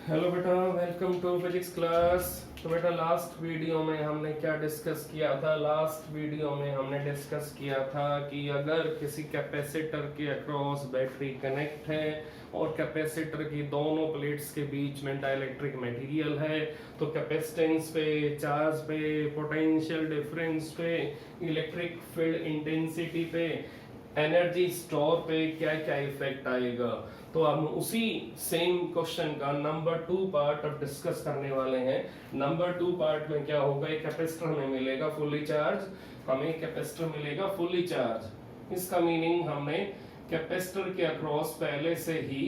Hello बेटा, welcome to physics class. तो बेटा लास्ट वीडियो में हमने क्या डिस्कस किया था? लास्ट वीडियो में हमने डिस्कस किया था कि अगर किसी कैपेसिटर के अक्रॉस बैटरी कनेक्ट है और कैपेसिटर की दोनों प्लेट्स के बीच में डाइलेक्ट्रिक मटेरियल है तो कैपेसिटेंस पे, चार्ज पे, पोटेंशियल डिफरेंस पे, इलेक्ट्रिक फील्ड इंटेंसिटी पे, एनर्जी स्टोर पे क्या क्या इफेक्ट आएगा। तो हम उसी सेम क्वेश्चन का नंबर 2 पार्ट अब डिस्कस करने वाले हैं। नंबर 2 पार्ट में क्या होगा, एक कैपेसिटर हमें मिलेगा फुल्ली चार्ज, हमें कैपेसिटर मिलेगा फुल्ली चार्ज। इसका मीनिंग हमने कैपेसिटर के अक्रॉस पहले से ही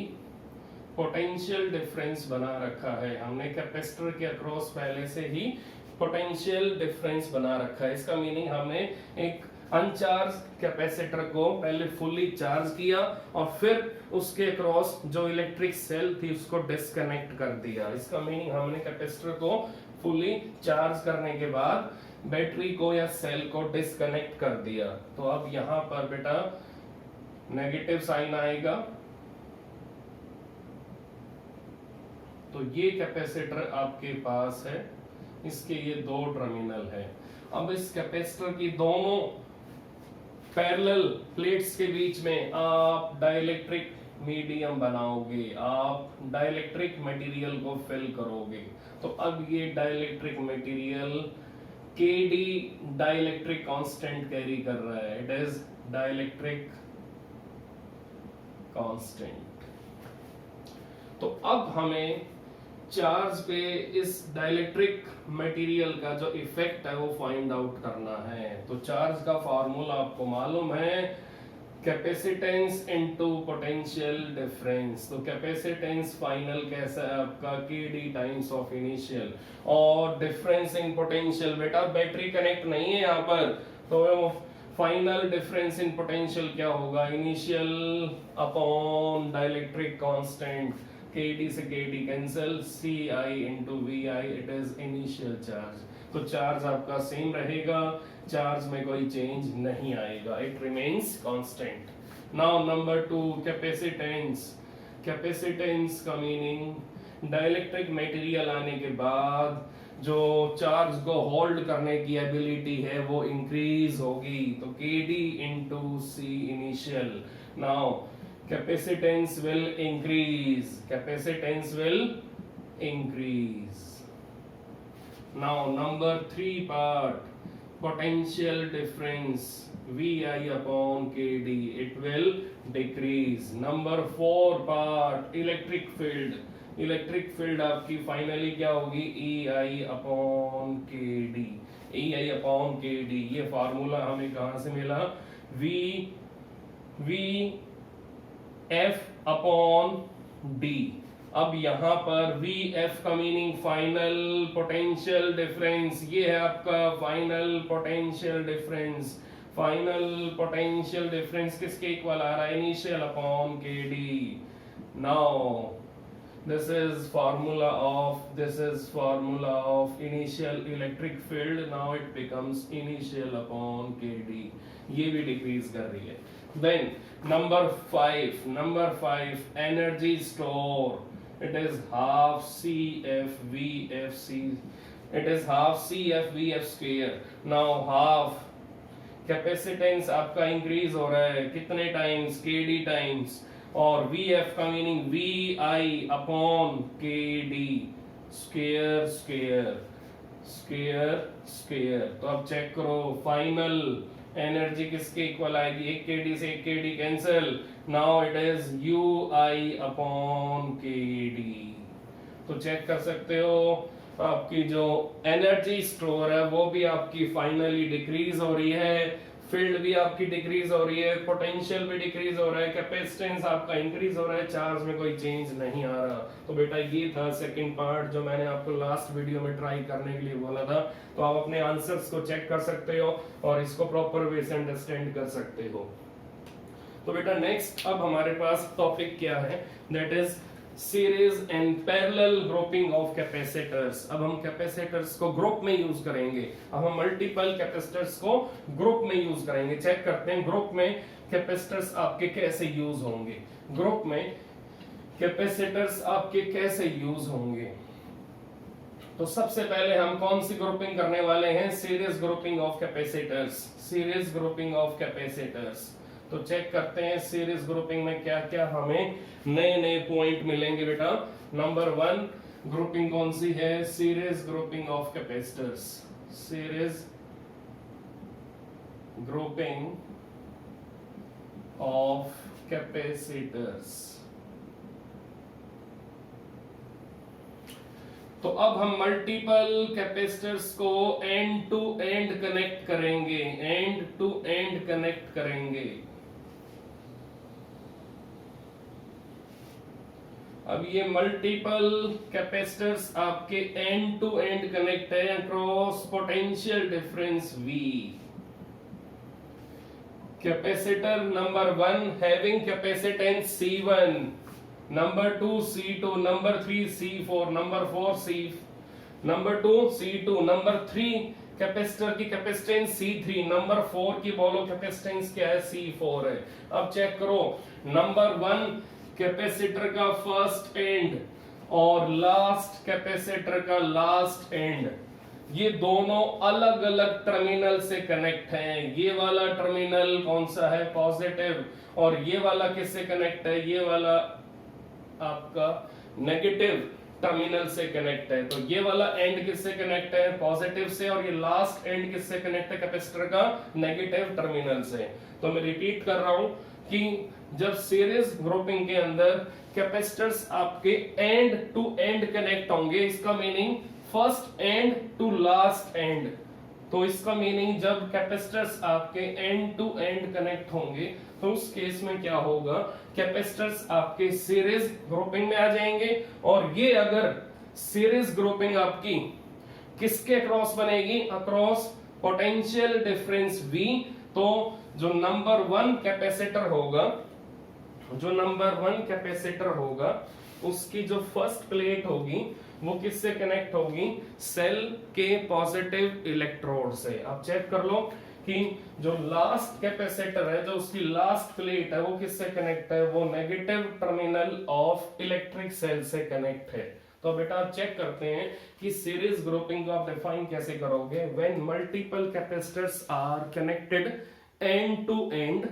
पोटेंशियल डिफरेंस बना रखा है। हमने कैपेसिटर के अक्रॉस पहले से ही पोटेंशियल डिफरेंस बना रखा है। इसका मीनिंग हमने एक अनचार्ज कैपेसिटर को पहले फुल्ली चार्ज किया और फिर उसके क्रॉस जो इलेक्ट्रिक सेल थी उसको डिस्कनेक्ट कर दिया। इसका मीनिंग हमने कैपेसिटर को फुल्ली चार्ज करने के बाद बैटरी को या सेल को डिस्कनेक्ट कर दिया। तो अब यहां पर बेटा नेगेटिव साइन आएगा। तो ये कैपेसिटर आपके पास है, इसके ये दो टर्मिनल है। अब इस कैपेसिटर की दोनों पैरेलल प्लेट्स के बीच में आप डाइलेक्ट्रिक मीडियम बनाओगे, आप डाइलेक्ट्रिक मटेरियल को फिल करोगे। तो अब ये dielectric material Kd dielectric constant carry कर रहा है, इट इज डाइलेक्ट्रिक कांस्टेंट। तो अब हमें चार्ज पे इस डाइलेक्ट्रिक मटेरियल का जो इफेक्ट है वो फाइंड आउट करना है। तो चार्ज का फार्मूला आपको मालूम है, कैपेसिटेंस इनटू पोटेंशियल डिफरेंस। तो कैपेसिटेंस फाइनल कैसा है आपका, Kd टाइम्स ऑफ इनिशियल, और डिफरेंस इन पोटेंशियल। बेटा बैटरी कनेक्ट नहीं है यहाँ पर, तो फाइनल डिफरेंस इन पोटेंशियल क्या होगा, initial upon dielectric constant. Kd से Kd cancel, Ci into Vi, it is initial charge. तो चार्ज आपका सेम रहेगा, चार्ज में कोई चेंज नहीं आएगा, it remains constant. Now number 2, capacitance. Capacitance का मीनिंग डाइलेक्ट्रिक मटेरियल आने के बाद जो चार्ज को होल्ड करने की एबिलिटी है वो इंक्रीज होगी। तो Kd into C initial. Now capacitance will increase, capacitance will increase. Now number 3 part, potential difference Vi upon Kd, it will decrease. Number 4 part, electric field. Electric field आपकी finally क्या होगी, Ei upon Kd, Ei upon Kd। ये formula हमें कहां से मिला, V F upon D. अब यहां पर वी एफ का मीनिंग फाइनल पोटेंशियल डिफरेंस, ये है आपका final potential difference. Final potential difference किसके इक्वल आ रहा है, इनिशियल अपॉन के D. Now this is formula of initial electric field, now it becomes initial upon Kd, ये भी डिक्रीज कर रही है। Then number 5 energy store, it is half CFVFC, it is half CFVF square। now half capacitance आपका increase हो रहा है कितने टाइम्स, Kd टाइम्स, और Vf का meaning Vi upon Kd, square square square square. तो अब चेक करो फाइनल एनर्जी किसके इक्वल आएगी, एक Kd से एक Kd cancel, now it is Ui upon Kd। तो चेक कर सकते हो आपकी जो एनर्जी स्टोर है वो भी आपकी फाइनली डिक्रीज हो रही है, फील्ड भी आपकी डिक्रीज हो रही है, पोटेंशियल भी डिक्रीज हो रहा है, कैपेसिटेंस आपका इंक्रीज हो रहा है, चार्ज में कोई चेंज नहीं आ रहा। तो बेटा ये था सेकंड पार्ट जो मैंने आपको लास्ट वीडियो में ट्राई करने के लिए बोला था। तो आप अपने आंसर्स को चेक कर सकते हो और इसको प्रॉपर वे से अंडरस्टैंड कर सकते हो। तो बेटा नेक्स्ट अब हमारे पास टॉपिक क्या है, that is series and parallel grouping of capacitors. अब हम कैपेसिटर्स को ग्रुप में यूज करेंगे, अब हम मल्टीपल कैपेसिटर्स को ग्रुप में यूज करेंगे। चेक करते हैं ग्रुप में कैपेसिटर्स आपके कैसे यूज होंगे। ग्रुप में कैपेसिटर्स आपके कैसे यूज होंगे। तो सबसे पहले हम कौन सी ग्रुपिंग करने वाले हैं, series grouping of capacitors. Series grouping of capacitors, तो चेक करते हैं सीरीज ग्रुपिंग में क्या क्या हमें नए नए पॉइंट मिलेंगे बेटा। नंबर 1 ग्रुपिंग कौन सी है, series grouping of capacitors. Series grouping of capacitors. तो अब हम मल्टीपल कैपेसिटर्स को एंड टू एंड कनेक्ट करेंगे, एंड टू एंड कनेक्ट करेंगे। अब ये मल्टीपल कैपेसिटर्स आपके एंड टू एंड कनेक्ट है across potential difference V। Capacitor number 1 having capacitance C1, number 2 C2, number 3 C4, number 4 C, number 2 C2, number 3 capacitor की capacitance C3, number 4 की बोलो capacitance क्या है, C4 है। अब चेक करो, नंबर 1 कैपेसिटर का फर्स्ट एंड और लास्ट कैपेसिटर का लास्ट एंड, ये दोनों अलग अलग टर्मिनल से कनेक्ट हैं। ये वाला टर्मिनल कौन सा है, पॉजिटिव, और ये वाला किससे कनेक्ट है, ये वाला आपका नेगेटिव टर्मिनल से कनेक्ट है। तो ये वाला एंड किससे कनेक्ट है, पॉजिटिव से, और ये लास्ट एंड किससे कनेक्ट है, कैपेसिटर का नेगेटिव टर्मिनल से। तो मैं रिपीट कर रहा हूं कि जब सीरीज ग्रुपिंग के अंदर कैपेसिटर्स आपके एंड टू एंड कनेक्ट होंगे, इसका meaning first end to last end. तो इसका मीनिंग जब कैपेसिटर्स आपके एंड टू एंड कनेक्ट होंगे तो उस केस में क्या होगा, कैपेसिटर्स आपके सीरीज ग्रुपिंग में आ जाएंगे। और ये अगर सीरीज ग्रुपिंग आपकी किसके अक्रॉस बनेगी, अक्रॉस पोटेंशियल डिफरेंस V। तो जो नंबर 1 कैपेसिटर होगा, जो नंबर 1 कैपेसिटर होगा उसकी जो फर्स्ट प्लेट होगी वो किससे कनेक्ट होगी, सेल के पॉजिटिव इलेक्ट्रोड से। अब चेक कर लो कि जो लास्ट कैपेसिटर है, जो उसकी लास्ट प्लेट है, वो किससे कनेक्ट है, वो negative terminal of electric cell से कनेक्ट है। तो बेटा आप चेक करते हैं कि सीरीज ग्रुपिंग को आप डिफाइन कैसे करोगे, when multiple capacitors are connected end to end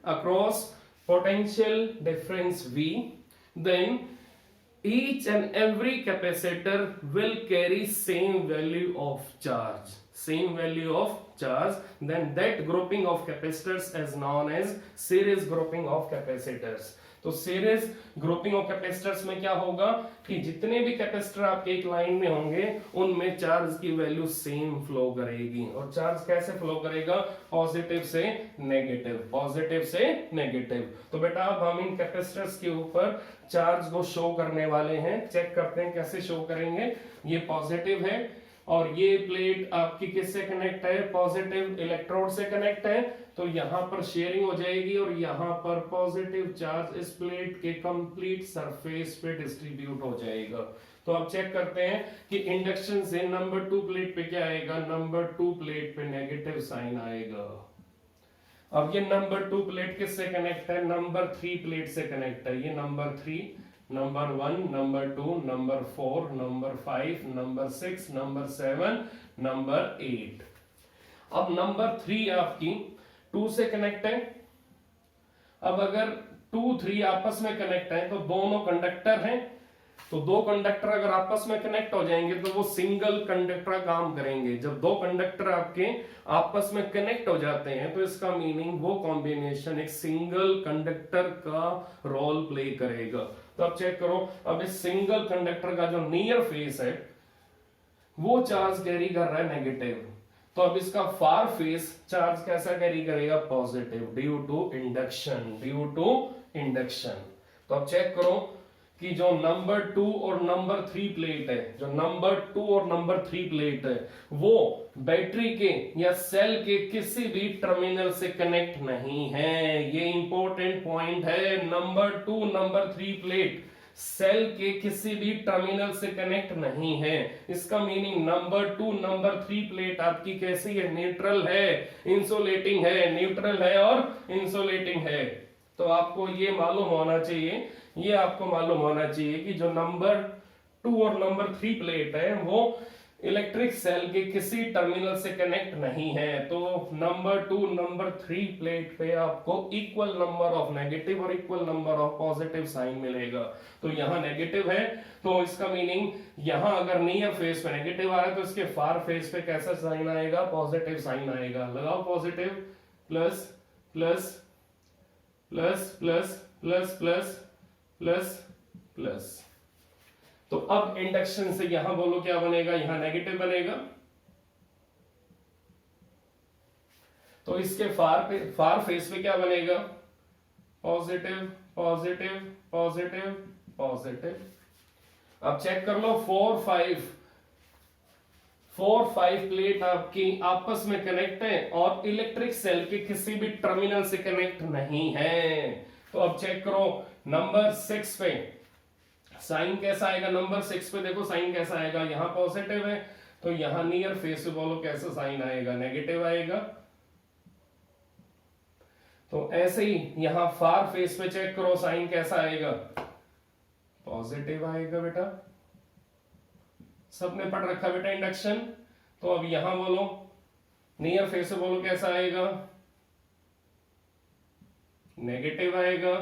across potential difference V, then each and every capacitor will carry same value of charge, same value of charge, then that grouping of capacitors is known as series grouping of capacitors। तो series grouping of capacitors में क्या होगा कि जितने भी capacitor आपके एक line में होंगे उनमें चार्ज की वैल्यू सेम फ्लो करेगी। और चार्ज कैसे फ्लो करेगा, पॉजिटिव से नेगेटिव, पॉजिटिव से नेगेटिव। तो बेटा अब हम इन कैपेसिटर्स के ऊपर चार्ज को शो करने वाले हैं। चेक करते हैं कैसे शो करेंगे। ये पॉजिटिव है और ये प्लेट आपकी किससे कनेक्ट है, पॉजिटिव इलेक्ट्रोड से कनेक्ट है। तो यहां पर शेयरिंग हो जाएगी और यहां पर पॉजिटिव चार्ज इस प्लेट के कंप्लीट सरफेस पे डिस्ट्रीब्यूट हो जाएगा। तो अब चेक करते हैं कि इंडक्शन से नंबर 2 प्लेट पे क्या आएगा, नंबर 2 प्लेट पे नेगेटिव साइन आएगा। अब ये नंबर 2 प्लेट किससे कनेक्ट है, नंबर 3 प्लेट से कनेक्ट है। ये number 3, number 1, number 2, number 4, number 5, number 6, number 7, number 8। अब नंबर 3 आपकी 2 से कनेक्ट है। अब अगर 2, 3 आपस में कनेक्ट है तो दोनों कंडक्टर हैं, तो दो कंडक्टर अगर आपस में कनेक्ट हो जाएंगे तो वो सिंगल कंडक्टर का काम करेंगे। जब दो कंडक्टर आपके आपस में कनेक्ट हो जाते हैं तो इसका मीनिंग वो कॉम्बिनेशन एक सिंगल कंडक्टर का रोल प्ले करेगा। तो अब चेक करो, अब इस सिंगल कंडक्टर का जो नियर फेस है वो चार्ज कैरी कर रहा है नेगेटिव, तो अब इसका फार फेस चार्ज कैसा कैरी करेगा, positive, due to induction, due to induction. तो अब चेक करो कि जो नंबर 2 और नंबर 3 प्लेट है, जो नंबर 2 और नंबर 3 प्लेट है वो बैटरी के या सेल के किसी भी टर्मिनल से कनेक्ट नहीं है। ये इंपॉर्टेंट पॉइंट है। नंबर 2, नंबर 3 प्लेट सेल के किसी भी टर्मिनल से कनेक्ट नहीं है। इसका मीनिंग नंबर 2, नंबर 3 प्लेट आपकी कैसी है, न्यूट्रल है, इंसुलेटिंग है, न्यूट्रल है और इंसुलेटिंग है। तो आपको ये मालूम होना चाहिए, ये आपको मालूम होना चाहिए कि जो नंबर 2 और नंबर 3 प्लेट है वो इलेक्ट्रिक सेल के किसी टर्मिनल से कनेक्ट नहीं है। तो नंबर 2 नंबर 3 प्लेट पे आपको इक्वल नंबर ऑफ नेगेटिव और equal number of positive sign मिलेगा। तो यहाँ नेगेटिव है तो इसका मीनिंग यहाँ अगर नियर फेस पे नेगेटिव आ रहा है तो इसके फार फेस पे कैसा साइन आएगा, पॉजिटिव साइन आएगा। लगाओ positive, plus plus plus plus plus plus plus plus. तो अब इंडक्शन से यहां बोलो क्या बनेगा, यहां नेगेटिव बनेगा। तो इसके फार फेस पे क्या बनेगा, पॉजिटिव पॉजिटिव पॉजिटिव पॉजिटिव। अब चेक कर लो 4 5 प्लेट आपकी आपस में कनेक्ट है और इलेक्ट्रिक सेल के किसी भी टर्मिनल से कनेक्ट नहीं है। तो अब चेक करो नंबर 6 पे साइन कैसा आएगा, नंबर 6 पे देखो साइन कैसा आएगा, यहां पॉजिटिव है तो यहां नियर फेस पे बोलो कैसा साइन आएगा, नेगेटिव आएगा। तो ऐसे ही यहां फार फेस पे चेक करो साइन कैसा आएगा, पॉजिटिव आएगा बेटा। सबने पढ़ रखा बेटा इंडक्शन। तो अब यहां बोलो नियर फेस पे बोलो कैसा आएगा, नेगेटिव आएगा।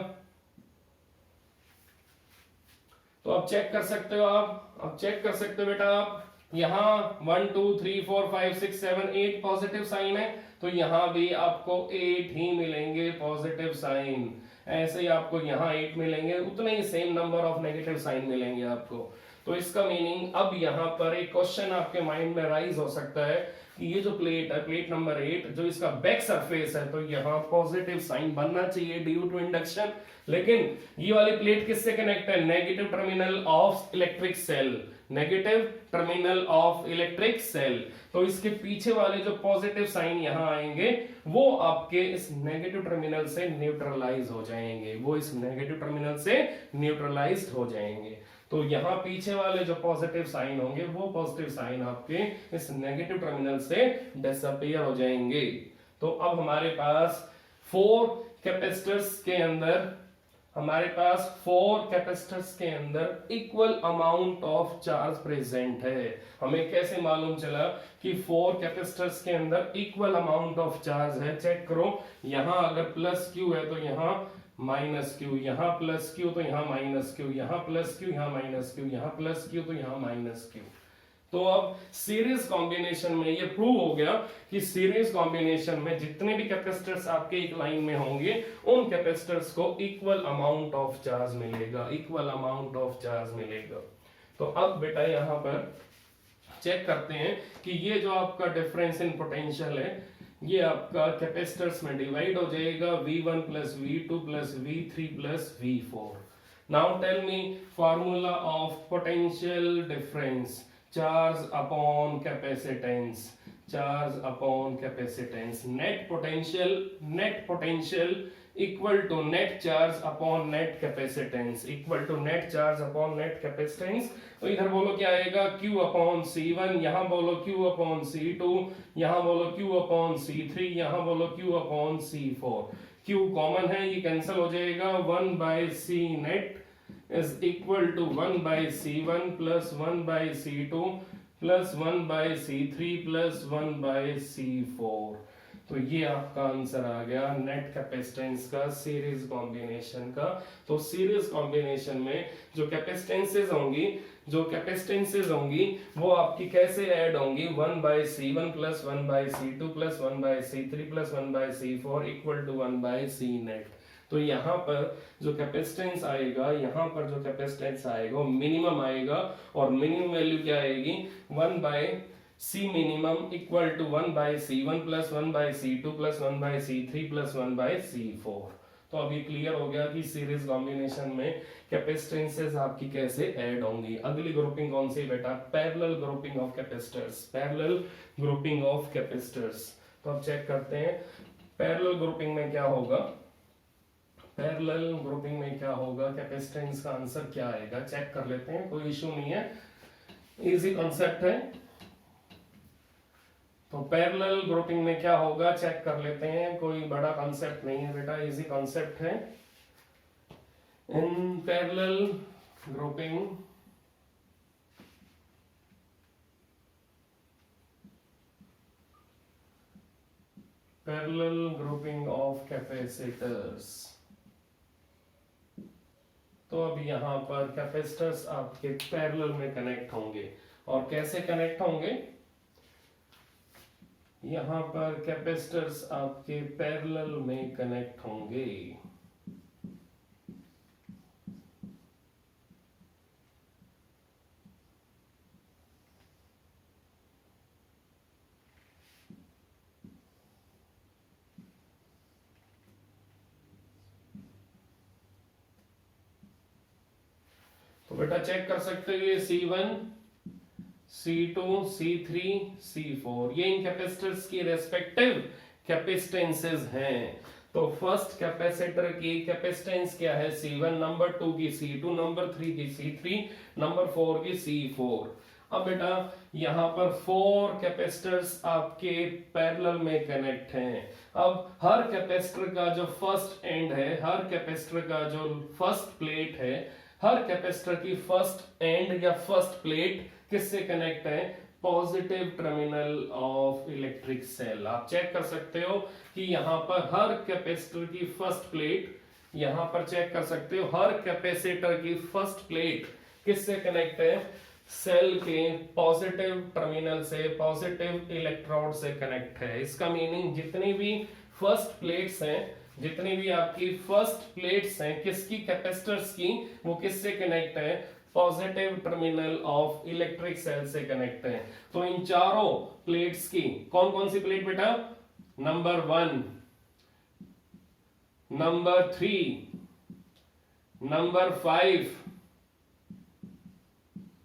तो अब चेक कर सकते हो आप, अब चेक कर सकते हो बेटा आप, यहां 1 2 3 4 5 6 7 8 पॉजिटिव साइन है तो यहां भी आपको 8 ही मिलेंगे पॉजिटिव साइन। ऐसे ही आपको यहां 8 मिलेंगे, उतने ही same number of negative sign मिलेंगे आपको। तो इसका मीनिंग अब यहां पर एक क्वेश्चन आपके माइंड में राइज हो सकता है कि ये जो प्लेट है, प्लेट नंबर 8 जो इसका बैक सरफेस है, तो यहां पॉजिटिव साइन बनना चाहिए ड्यू टू इंडक्शन। लेकिन ये वाली प्लेट किससे कनेक्ट है, negative terminal of electric cell, negative terminal of electric cell. तो इसके पीछे वाले जो पॉजिटिव साइन यहां आएंगे वो आपके इस नेगेटिव टर्मिनल से न्यूट्रलाइज हो जाएंगे, वो इस नेगेटिव टर्मिनल से न्यूट्रलाइज हो जाएंगे। तो यहां पीछे वाले जो पॉजिटिव साइन होंगे वो पॉजिटिव साइन आपके इस नेगेटिव टर्मिनल से डिसअपीयर हो जाएंगे। तो अब हमारे पास 4 कैपेसिटर्स के अंदर equal amount of charge present है। हमें कैसे मालूम चला कि 4 कैपेसिटर्स के अंदर इक्वल अमाउंट ऑफ चार्ज है, चेक करो। यहां अगर प्लस क्यू है तो यहां माइनस क्यू, यहां प्लस क्यू तो यहां माइनस क्यू, यहां प्लस क्यू यहां माइनस क्यू, यहां प्लस क्यू तो यहां माइनस क्यू। तो अब सीरीज कॉम्बिनेशन में ये प्रूव हो गया कि सीरीज कॉम्बिनेशन में जितने भी कैपेसिटर्स आपके एक लाइन में होंगे उन कैपेसिटर्स को इक्वल अमाउंट ऑफ चार्ज मिलेगा, इक्वल अमाउंट ऑफ चार्ज मिलेगा। तो अब बेटा यहां पर चेक करते हैं कि ये जो आपका डिफरेंस इन पोटेंशियल है ये आपका कैपेसिटर्स में डिवाइड हो जाएगा, V1 plus V2 plus V3 plus V4। Now tell me formula of potential difference, charge upon capacitance, charge upon capacitance. Net potential equal to net charge upon net capacitance, equal to net charge upon net capacitance. तो इधर बोलो क्या आएगा, Q upon C1, यहां बोलो Q upon C2, यहां बोलो Q upon C3, यहां बोलो Q upon C4। Q common है, ये कैंसिल हो जाएगा, 1 by C net is equal to 1 by C1 plus 1 by C2 plus 1 by C3 plus 1 by C4। तो ये आपका आंसर आ गया नेट कैपेसिटेंस का सीरीज कॉम्बिनेशन का। तो सीरीज कॉम्बिनेशन में जो कैपेसिटेंसेज होंगी वो आपकी कैसे ऐड होंगी, 1 by C1 plus 1 by C2 plus 1 by C3 plus 1 by C4 equal to 1 by C net. तो यहाँ पर जो कैपेसिटेंस आएगा, यहाँ पर जो कैपेसिटेंस आएगा वो मिनिमम आएगा और मिनिमम वैल्यू क्या आएगी, 1 by C minimum equal to 1 by C1 plus 1 by C2 plus 1 by C3 plus 1 by C4। तो अभी क्लियर हो गया कि सीरीज कॉम्बिनेशन में कैपेसिटेंसेस आपकी कैसे ऐड होंगी। अगली ग्रुपिंग कौन सी बेटा, parallel grouping of capacitors, parallel grouping of capacitors. तो अब चेक करते हैं पैरेलल ग्रुपिंग में क्या होगा, पैरेलल ग्रुपिंग में क्या होगा, कैपेसिटेंस का आंसर क्या आएगा, चेक कर लेते हैं, कोई इशू नहीं है, इजी कॉन्सेप्ट है। तो पैरेलल ग्रुपिंग में क्या होगा चेक कर लेते हैं, कोई बड़ा कॉन्सेप्ट नहीं है बेटा, इजी कॉन्सेप्ट है। in parallel grouping of capacitors। तो अब यहाँ पर कैपेसिटर्स आपके पैरेलल में कनेक्ट होंगे, और कैसे कनेक्ट होंगे, यहाँ पर कैपेसिटर्स आपके पैरेलल में कनेक्ट होंगे। तो बेटा चेक कर सकते हो, ये C1, C2, C3, C4 ये इन कैपेसिटर्स की रेस्पेक्टिव कैपेसिटेंसेस हैं। तो फर्स्ट कैपेसिटर की कैपेसिटेंस क्या है, C1, नंबर 2 की C2, नंबर 3 की C3, नंबर 4 की C4। अब बेटा यहाँ पर 4 कैपेसिटर्स आपके पैरेलल में कनेक्ट हैं। अब हर कैपेसिटर का जो फर्स्ट एंड है, हर कैपेसिटर का जो फर्स्ट प्लेट है, हर कैपेसिटर की फर्स्ट एंड या फर्स्ट प्लेट किससे कनेक्ट है, positive terminal of electric cell. आप चेक कर सकते हो कि यहाँ पर हर कैपेसिटर की फर्स्ट प्लेट, यहाँ पर चेक कर सकते हो हर कैपेसिटर की फर्स्ट प्लेट किससे कनेक्ट है, सेल के पॉजिटिव टर्मिनल से, पॉजिटिव इलेक्ट्रोड से कनेक्ट है। इसका मीनिंग जितनी भी फर्स्ट प्लेट्स हैं, जितनी भी आपकी फर्स्ट प्लेट्स हैं किसकी, कैपेसिटर्स की, वो किससे कनेक्ट है, positive terminal of electric cell से कनेक्ट है। तो इन चारों प्लेट्स की कौन कौन सी प्लेट बेटा, नंबर 1, नंबर 3, नंबर 5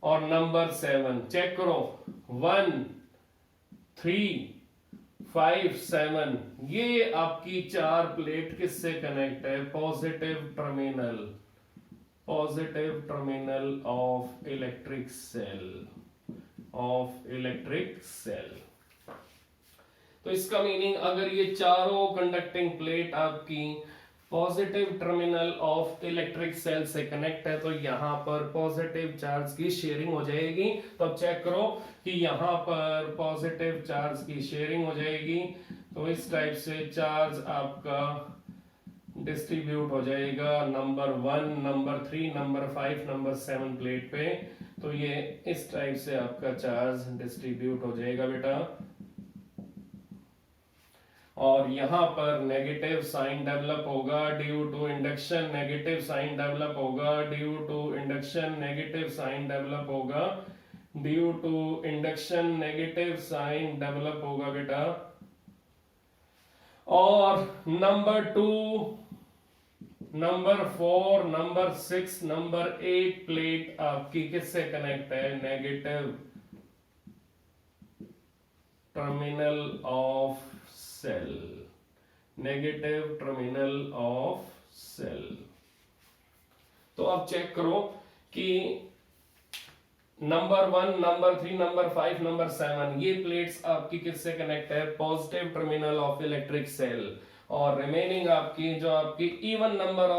और नंबर 7। चेक करो 1, 3, 5, 7 ये आपकी चार प्लेट किससे कनेक्ट है, positive terminal of electric cell. तो इसका मीनिंग अगर ये चारों कंडक्टिंग प्लेट आपकी positive terminal of electric cell से कनेक्ट है तो यहां पर पॉजिटिव चार्ज की शेयरिंग हो जाएगी। तो अब चेक करो कि यहां पर पॉजिटिव चार्ज की शेयरिंग हो जाएगी, तो इस टाइप से चार्ज आपका डिस्ट्रीब्यूट हो जाएगा number 1, number 3, number 5, number 7 plate पे। तो ये इस टाइप से आपका चार्ज डिस्ट्रीब्यूट हो जाएगा बेटा, और यहां पर नेगेटिव साइन डेवलप होगा due to induction, negative sign develop होगा due to induction, negative sign develop होगा due to induction, negative sign develop होगा बेटा। और number 2, number 4, number 6, number 8 plate आपकी किससे कनेक्ट है, negative terminal of cell, negative terminal of cell. तो अब चेक करो कि नंबर 1, नंबर 3, नंबर 5, नंबर 7 ये प्लेट्स आपकी किससे कनेक्ट है, positive terminal of electric cell, और रिमेनिंग आपकी जो आपकी इवन नंबर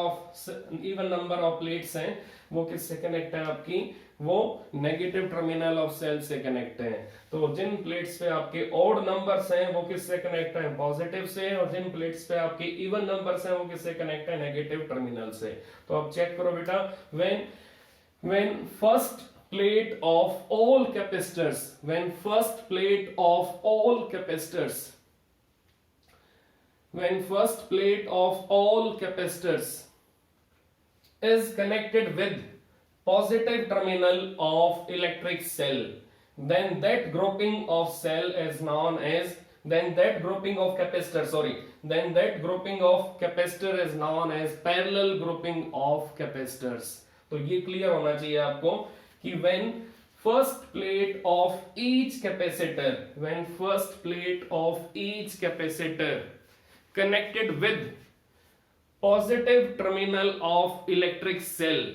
ऑफ प्लेट्स हैं वो किससे कनेक्ट है, आपकी वो नेगेटिव टर्मिनल ऑफ सेल से कनेक्ट है। तो जिन प्लेट्स पे आपके ऑड नंबर्स हैं वो किससे कनेक्ट है, पॉजिटिव से, और जिन प्लेट्स पे आपके इवन नंबर्स हैं वो किससे कनेक्ट है, नेगेटिव टर्मिनल से। तो अब चेक करो बेटा, when first plate of all capacitors, when first plate of all capacitors is connected with positive terminal of electric cell, then that grouping of cell is known as, then that grouping of capacitor is known as parallel grouping of capacitors। तो ये clear होना चाहिए आपको कि when first plate of each capacitor connected with positive terminal of electric cell,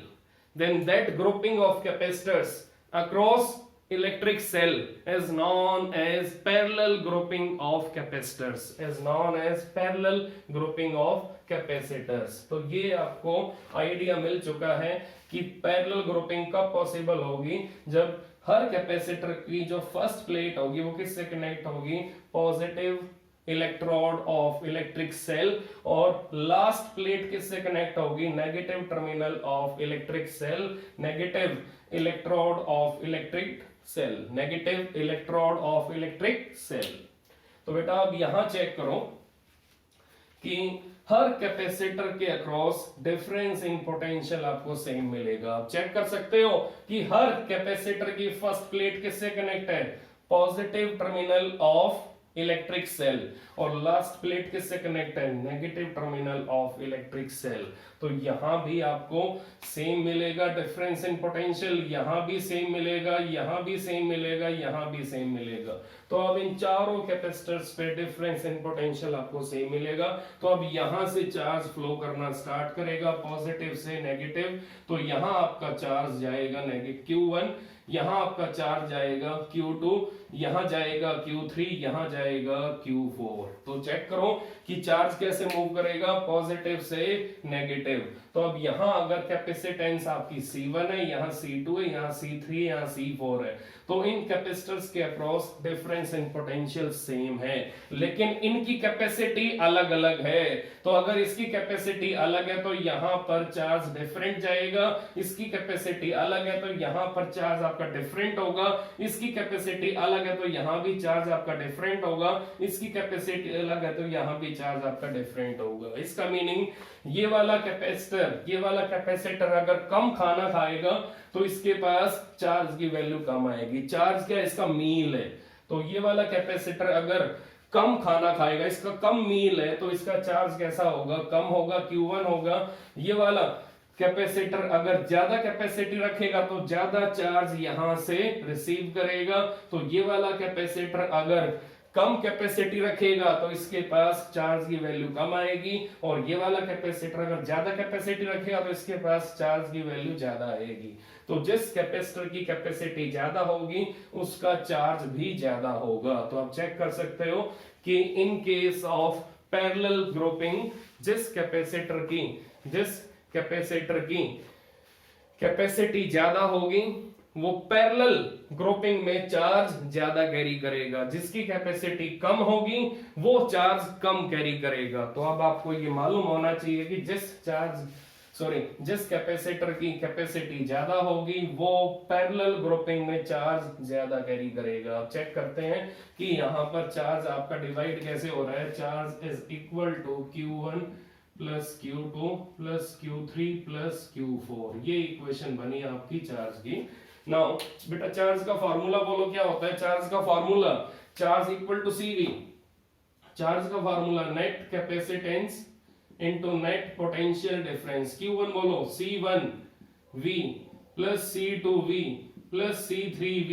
then that grouping of capacitors across electric cell is known as parallel grouping of capacitors, is known as parallel grouping of capacitors। तो ये आपको idea मिल चुका है कि parallel grouping कब possible होगी, जब हर capacitor की जो फर्स्ट प्लेट होगी वो किससे कनेक्ट होगी, positive electrode of electric cell, और लास्ट प्लेट किससे कनेक्ट होगी, negative terminal of electric cell, negative electrode of electric cell, negative electrode of electric cell. तो बेटा अब यहां चेक करो कि हर कैपेसिटर के अक्रॉस डिफरेंस इन पोटेंशियल आपको सेम मिलेगा। आप चेक कर सकते हो कि हर कैपेसिटर की फर्स्ट प्लेट किससे कनेक्ट है, positive terminal of electric cell, और लास्ट प्लेट किससे कनेक्ट है, negative terminal of electric cell. तो यहां भी आपको सेम मिलेगा डिफरेंस इन पोटेंशियल, यहां भी सेम मिलेगा, यहां भी सेम मिलेगा, यहां भी सेम मिलेगा। तो अब इन चारों कैपेसिटर्स पे डिफरेंस इन पोटेंशियल आपको सेम मिलेगा। तो अब यहां से चार्ज फ्लो करना स्टार्ट करेगा पॉजिटिव से नेगेटिव, तो यहां आपका चार्ज जाएगा नेगेटिव Q1, यहां आपका चार्ज जाएगा Q2, यहां जाएगा Q3, यहां जाएगा Q4। तो चेक करो कि चार्ज कैसे मूव करेगा, पॉजिटिव से नेगेटिव। तो अब यहां अगर कैपेसिटेंस आपकी C1 है, यहां C2 है, यहां C3 है, यहां C4 है, तो इन कैपेसिटर्स के across difference in potential same है, लेकिन इनकी कैपेसिटी अलग अलग है। तो अगर इसकी कैपेसिटी अलग है तो यहां पर चार्ज डिफरेंट जाएगा, इसकी कैपेसिटी अलग है तो यहां पर चार्ज आपका डिफरेंट होगा, इसकी कैपेसिटी अलग है तो यहां भी चार्ज आपका डिफरेंट होगा, इसकी कैपेसिटी अलग है तो यहां भी चार्ज आपका डिफरेंट होगा। इसका मीनिंग ये वाला कैपेसिटर अगर कम खाना खाएगा तो इसके पास चार्ज की वैल्यू कम आएगी। चार्ज क्या है, इसका मील है। तो ये वाला कैपेसिटर अगर कम खाना खाएगा, इसका कम मील है, तो इसका चार्ज कैसा होगा, कम होगा, Q1 होगा। ये वाला कैपेसिटर अगर ज्यादा कैपेसिटी रखेगा तो ज्यादा चार्ज यहां से रिसीव करेगा। तो ये वाला कैपेसिटर अगर कम कैपेसिटी रखेगा तो इसके पास चार्ज की वैल्यू कम आएगी, और ये वाला कैपेसिटर अगर ज्यादा कैपेसिटी रखेगा तो इसके पास चार्ज की वैल्यू ज्यादा आएगी। तो जिस कैपेसिटर की कैपेसिटी ज्यादा होगी उसका चार्ज भी ज्यादा होगा। तो आप चेक कर सकते हो कि in case of parallel grouping जिस कैपेसिटर की कैपेसिटी ज्यादा होगी वो पैरेलल ग्रुपिंग में चार्ज ज्यादा कैरी करेगा, जिसकी कैपेसिटी कम होगी वो चार्ज कम कैरी करेगा। तो अब आपको ये मालूम होना चाहिए कि जिस कैपेसिटर की कैपेसिटी ज्यादा होगी वो पैरेलल ग्रुपिंग में चार्ज ज्यादा कैरी करेगा। अब चेक करते हैं कि यहां पर चार्ज आपका डिवाइड कैसे हो रहा है। Charge is equal to Q1 plus Q2 plus Q3 plus Q4, ये इक्वेशन बनी आपकी चार्ज की। नाउ बेटा चार्ज का फार्मूला बोलो क्या होता है। चार्ज का formula, charge equal to CV, charge का formula net capacitance into net potential difference. Q1 बोलो C1V plus C2V plus C3V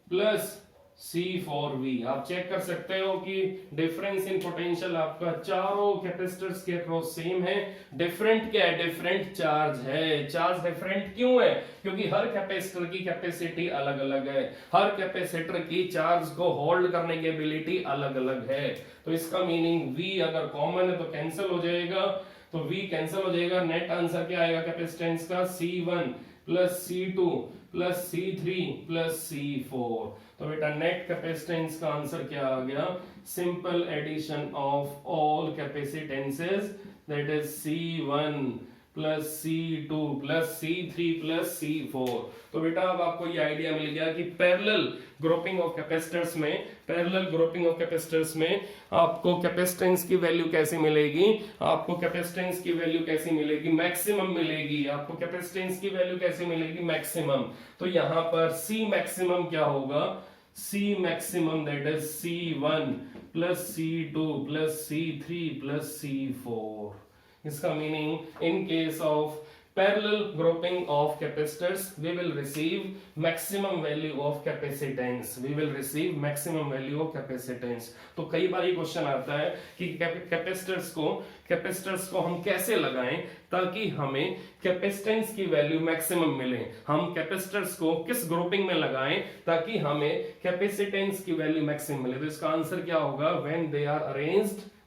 plus C4V। आप चेक कर सकते हो कि डिफरेंस इन पोटेंशियल आपका चारों कैपेसिटर्स के अक्रॉस सेम है। डिफरेंट क्या है, डिफरेंट चार्ज है। चार्ज डिफरेंट क्यों है, क्योंकि हर कैपेसिटर की कैपेसिटी अलग अलग है, हर कैपेसिटर की चार्ज को होल्ड करने की एबिलिटी अलग अलग है। तो इसका मीनिंग V अगर कॉमन है तो कैंसिल हो जाएगा, तो V कैंसिल हो जाएगा। नेट आंसर क्या आएगा कैपेसिटेंस का, C1 plus C2 plus C3 plus C4। तो बेटा नेट कैपेसिटेंस का आंसर क्या आ गया, simple addition of all capacitances, that is C1 plus C2 plus C3 plus C4। तो बेटा अब आपको ये आइडिया मिल गया कि पैरेलल ग्रुपिंग ऑफ कैपेसिटर्स में आपको कैपेसिटेंस की वैल्यू कैसे मिलेगी, आपको कैपेसिटेंस की वैल्यू कैसी मिलेगी, मैक्सिमम मिलेगी। आपको कैपेसिटेंस की वैल्यू कैसे मिलेगी, मैक्सिमम। तो यहां पर C मैक्सिमम क्या होगा, C maximum that is C1 plus C2 plus C3 plus C4। इसका meaning in case of parallel grouping of capacitors, we will receive maximum value of capacitance. We will receive maximum value of capacitance. तो कई बार ये question आता है कि capacitors को हम कैसे लगाएं ताकि हमें कैपेसिटेंस की वैल्यू मैक्सिमम मिले। हम कैपेसिटर्स को किस ग्रुपिंग में लगाएं ताकि हमें कैपेसिटेंस की वैल्यू मैक्सिमम मिले। तो इसका आंसर क्या होगा?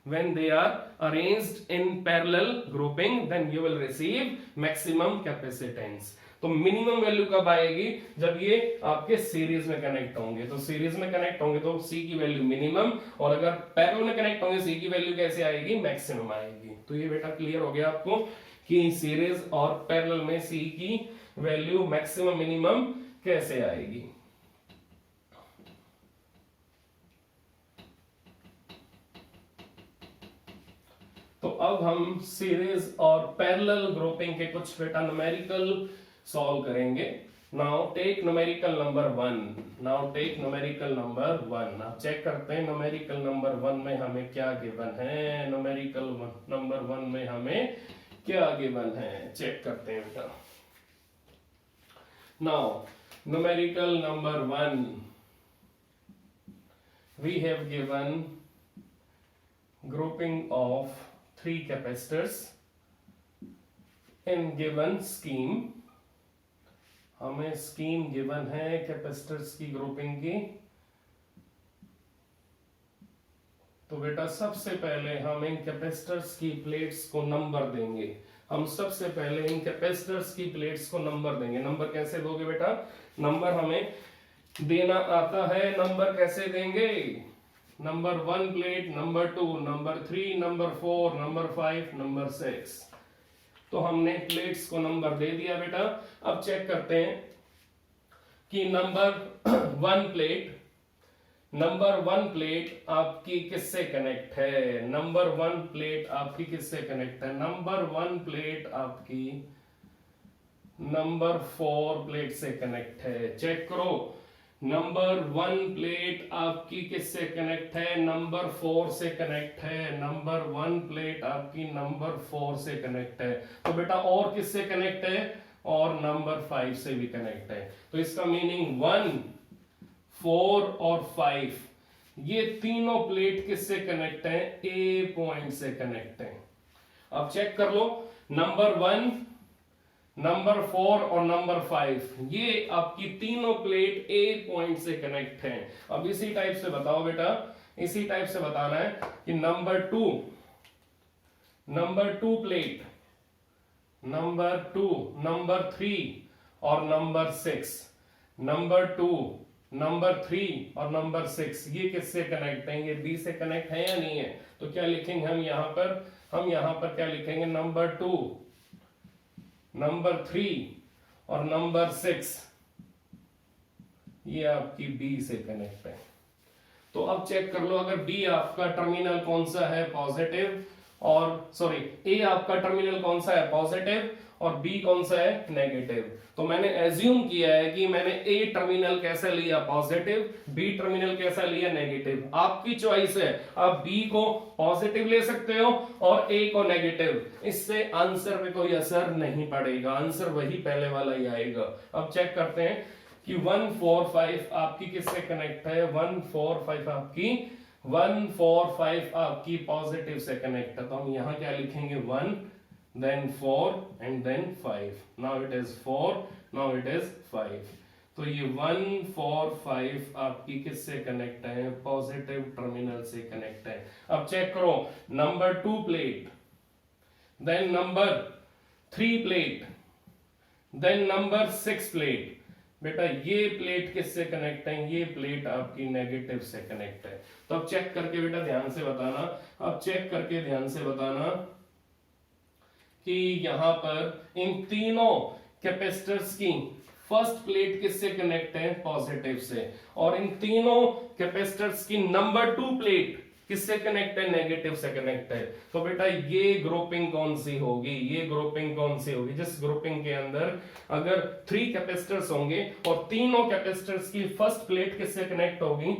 when they are arranged in parallel grouping, then you will receive maximum capacitance. तो मिनिमम वैल्यू कब आएगी? जब ये आपके सीरीज में कनेक्ट होंगे। तो सीरीज में कनेक्ट होंगे तो सी की वैल्यू मिनिमम, और अगर पैरेलल में कनेक्ट होंगे सी की वैल्यू कैसे आएगी? मैक्सिमम आएगी। तो ये बेटा क्लियर हो गया आपको कि सीरीज और पैरेलल में सी की वैल्यू मैक्सिमम मिनिमम कैसे आएगी। तो अब हम सीरीज और पैरेलल ग्रुपिंग के कुछ बेटा न्यूमेरिकल सॉल्व करेंगे। Now take numerical number 1। आप चेक करते हैं न्यूमेरिकल नंबर 1 में हमें क्या गिवन है। न्यूमेरिकल नंबर 1 में हमें क्या गिवन है, चेक करते हैं बेटा। Now numerical number 1 we have given grouping of 3 capacitors in given scheme। हमें स्कीम गिवन है कैपेसिटर्स की ग्रुपिंग की। तो बेटा सबसे पहले हम इन कैपेसिटर्स की प्लेट्स को नंबर देंगे। हम सबसे पहले इन कैपेसिटर्स की प्लेट्स को नंबर देंगे। नंबर कैसे दोगे बेटा? नंबर हमें देना आता है। नंबर कैसे देंगे? Number 1 plate, number 2, number 3, number 4, number 5, number 6। तो हमने प्लेट्स को नंबर दे दिया बेटा। अब चेक करते हैं कि नंबर 1 प्लेट आपकी किससे कनेक्ट है। नंबर 1 प्लेट आपकी किससे कनेक्ट है? नंबर 1 प्लेट आपकी नंबर 4 प्लेट से कनेक्ट है। चेक करो, नंबर 1 प्लेट आपकी किससे कनेक्ट है? नंबर 4 से कनेक्ट है। नंबर 1 प्लेट आपकी नंबर 4 से कनेक्ट है। तो बेटा और किससे कनेक्ट है? और नंबर 5 से भी कनेक्ट है। तो इसका मीनिंग 1, 4 और 5 ये तीनों प्लेट किससे कनेक्ट है? ए पॉइंट से कनेक्ट है। अब चेक कर लो, नंबर 1, नंबर 4 और नंबर 5 ये आपकी तीनों प्लेट ए पॉइंट से कनेक्ट हैं। अब इसी टाइप से बताओ बेटा, इसी टाइप से बताना है कि नंबर 2 प्लेट, नंबर 2, नंबर 3 और नंबर 6, नंबर 2, नंबर 3 और नंबर 6 ये किससे कनेक्ट हैं? ये बी से कनेक्ट है या नहीं है? तो क्या लिखेंगे हम यहां पर क्या लिखेंगे? नंबर 2, नंबर 3 और नंबर 6 ये आपकी बी से कनेक्ट है। तो अब चेक कर लो, अगर बी आपका टर्मिनल कौन सा है? पॉजिटिव, और सॉरी ए आपका टर्मिनल कौन सा है? पॉजिटिव, और बी कौन सा है? नेगेटिव। तो मैंने एज्यूम किया है कि मैंने ए टर्मिनल कैसा लिया? पॉजिटिव, बी टर्मिनल कैसा लिया? नेगेटिव। आपकी चॉइस है, आप बी को पॉजिटिव ले सकते हो और ए को नेगेटिव। इससे आंसर में कोई असर नहीं पड़ेगा, आंसर वही पहले वाला ही आएगा। अब चेक करते हैं कि 1, 4, 5 आपकी किससे कनेक्ट है? 1, 4, 5 आपकी पॉजिटिव से कनेक्ट है। तो हम यहां क्या लिखेंगे? 1 then 4 and then 5। now it is 4, now it is 5। तो ये 1, 4, 5 आपकी किससे कनेक्ट है? पॉजिटिव टर्मिनल से कनेक्ट है। अब चेक करो, number 2 plate, then number 3 plate, then number 6 plate. बेटा ये प्लेट किससे कनेक्ट है? ये प्लेट आपकी नेगेटिव से कनेक्ट है। तो अब चेक करके बेटा ध्यान से बताना, अब चेक करके ध्यान से बताना कि यहां पर इन तीनों कैपेसिटर्स की फर्स्ट प्लेट किससे कनेक्ट है? पॉजिटिव से। और इन तीनों कैपेसिटर्स की नंबर 2 प्लेट किससे कनेक्ट है? नेगेटिव से कनेक्ट है। तो बेटा ये ग्रुपिंग कौन सी होगी? ये ग्रुपिंग कौन सी होगी? जिस ग्रुपिंग के अंदर अगर 3 कैपेसिटर्स होंगे और तीनों कैपेसिटर्स की फर्स्ट प्लेट किससे कनेक्ट होगी?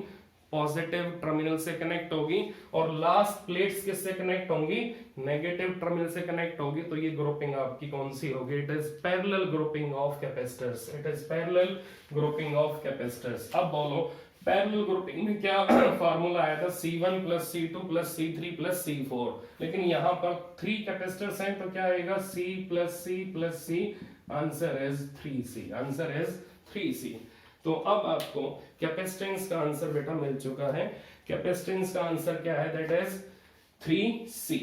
पॉजिटिव टर्मिनल से कनेक्ट होगी और लास्ट प्लेट्स किससे कनेक्ट होंगी, नेगेटिव टर्मिनल से कनेक्ट होगी। तो ये ग्रुपिंग आपकी कौन सी होगी, it is parallel grouping of capacitors, it is parallel grouping of capacitors. अब बोलो पैरेलल ग्रुपिंग में क्या फार्मूला आया था, C1 plus C2 plus C3 plus C4, लेकिन यहाँ पर 3 कैपेसिटर्स हैं तो क्या आएगा C plus C plus C, answer is 3C, answer is 3C। तो अब आपको कैपेसिटेंस का आंसर बेटा मिल चुका है, कैपेसिटेंस का आंसर क्या है, दैट इज 3C।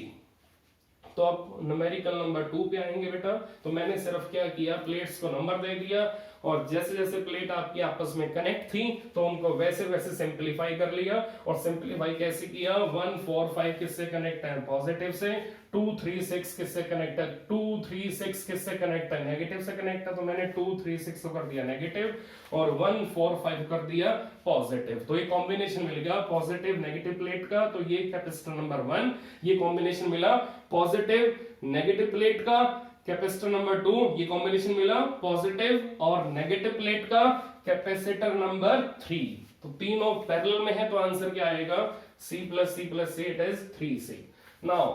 तो अब न्यूमेरिकल नंबर 2 पे आएंगे बेटा। तो मैंने सिर्फ क्या किया, प्लेट्स को नंबर दे दिया और जैसे जैसे प्लेट आपकी आपस में कनेक्ट थी तो उनको वैसे वैसे सिंपलीफाई कर लिया। और सिंपलीफाई कैसे किया, 1 4 5 किससे कनेक्ट है, पॉजिटिव से, 2 3 6 किससे कनेक्ट है, 2 3 6 किससे कनेक्ट है, नेगेटिव से कनेक्ट है। तो मैंने 2 3 6 को कर दिया नेगेटिव और 1 4 5 कर दिया पॉजिटिव। तो ये कॉम्बिनेशन मिल गया पॉजिटिव नेगेटिव प्लेट का। तो ये कैपेसिटर नंबर 1, ये कॉम्बिनेशन मिला पॉजिटिव नेगेटिव प्लेट का। कैपेसिटर नंबर 2, ये कॉम्बिनेशन मिला पॉजिटिव और नेगेटिव प्लेट का। कैपेसिटर नंबर 3, तो तीनों पैरेलल में है तो आंसर क्या आएगा, C plus C plus C, it is 3C। Now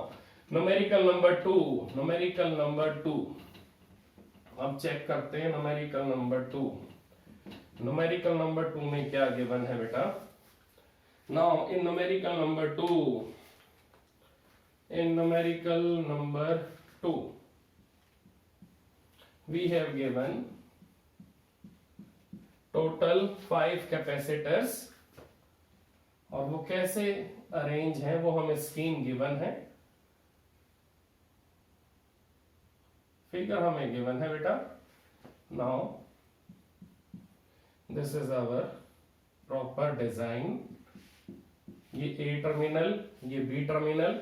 numerical number 2, numerical number 2 अब चेक करते हैं। न्यूमेरिकल नंबर 2, न्यूमेरिकल नंबर 2 में क्या गिवन है बेटा। Now in numerical number 2, in numerical number 2 we have given total 5 capacitors और वो कैसे अरेंज है वो हमें स्कीम गिवन है, फिगर हमें गिवन है बेटा। Now this is our proper design, ये A टर्मिनल, ये B टर्मिनल,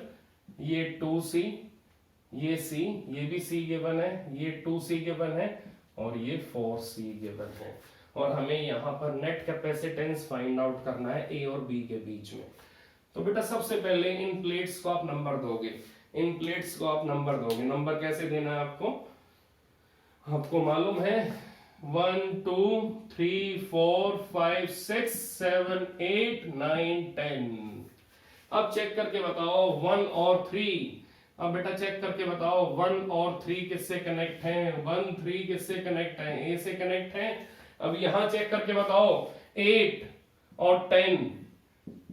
ये 2C, ये C, ये भी C गिवन है, ये 2C गिवन है और ये 4C गिवन है। और हमें यहाँ पर नेट कैपेसिटेंस फाइंड आउट करना है A और B के बीच में। तो बेटा सबसे पहले इन प्लेट्स को आप नंबर दोगे, इन प्लेट्स को आप नंबर दोगे। नंबर कैसे देना है आपको, आपको मालूम है 1 2 3 4 5 6 7 8 9 10। अब चेक करके बताओ 1 और 3, अब बेटा चेक करके बताओ 1 और 3 किससे कनेक्ट हैं, 1 3 किससे कनेक्ट हैं, A से कनेक्ट हैं। अब यहां चेक करके बताओ 8 और 10,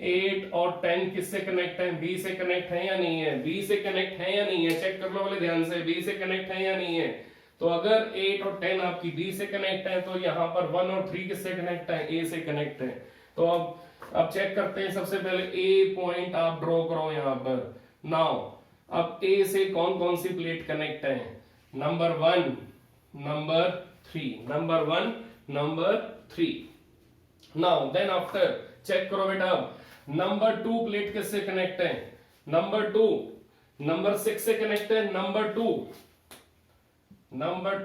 8 और 10 किससे कनेक्ट हैं, B से कनेक्ट है या नहीं है, B से कनेक्ट है या नहीं है, चेक कर लो बोले ध्यान से, B से कनेक्ट है या नहीं है। तो अगर 8 और 10 आपकी B से कनेक्ट है तो यहाँ पर 1 और 3 किससे कनेक्ट है, A से कनेक्ट है। तो अब चेक करते हैं, सबसे पहले A पॉइंट आप ड्रॉ करो यहाँ पर। नाउ अब A से कौन कौन सी प्लेट कनेक्ट है, number 1 number 3, number 1 number 3। Now then after check करो बेटा, नंबर 2 प्लेट किससे कनेक्ट है, नंबर 2 नंबर 6 से कनेक्ट है, नंबर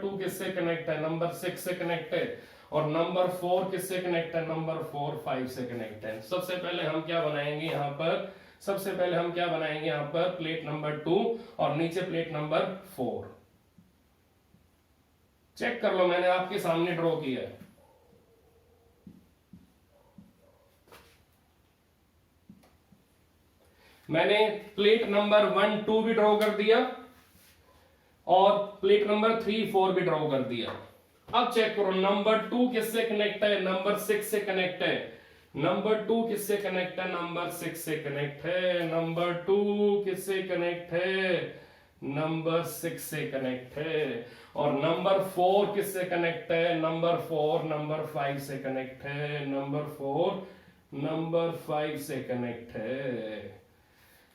2 किससे कनेक्ट है, नंबर 6 से कनेक्ट है। और नंबर 4 किससे कनेक्ट है, नंबर 4 5 से कनेक्ट है। सबसे पहले हम क्या बनाएंगे यहाँ पर, सबसे पहले हम क्या बनाएंगे यहाँ पर, प्लेट नंबर 2 और नीचे प्लेट नंबर 4। चेक कर लो, मैंने आपके सामने ड्रॉ किया है। मैंने प्लेट नंबर 1 2 भी ड्रॉ कर दिया और प्लेट नंबर 3 4 भी ड्रॉ कर दिया। अब चेक करो नंबर 2 किससे कनेक्ट है, नंबर 6 से कनेक्ट है। नंबर 2 किससे कनेक्ट है, नंबर 6 से कनेक्ट है। नंबर 2 किससे कनेक्ट है, नंबर 6 से कनेक्ट है। और नंबर 4 किससे कनेक्ट है, नंबर 4 नंबर 5 से कनेक्ट है। नंबर 4 नंबर 5 से कनेक्ट है।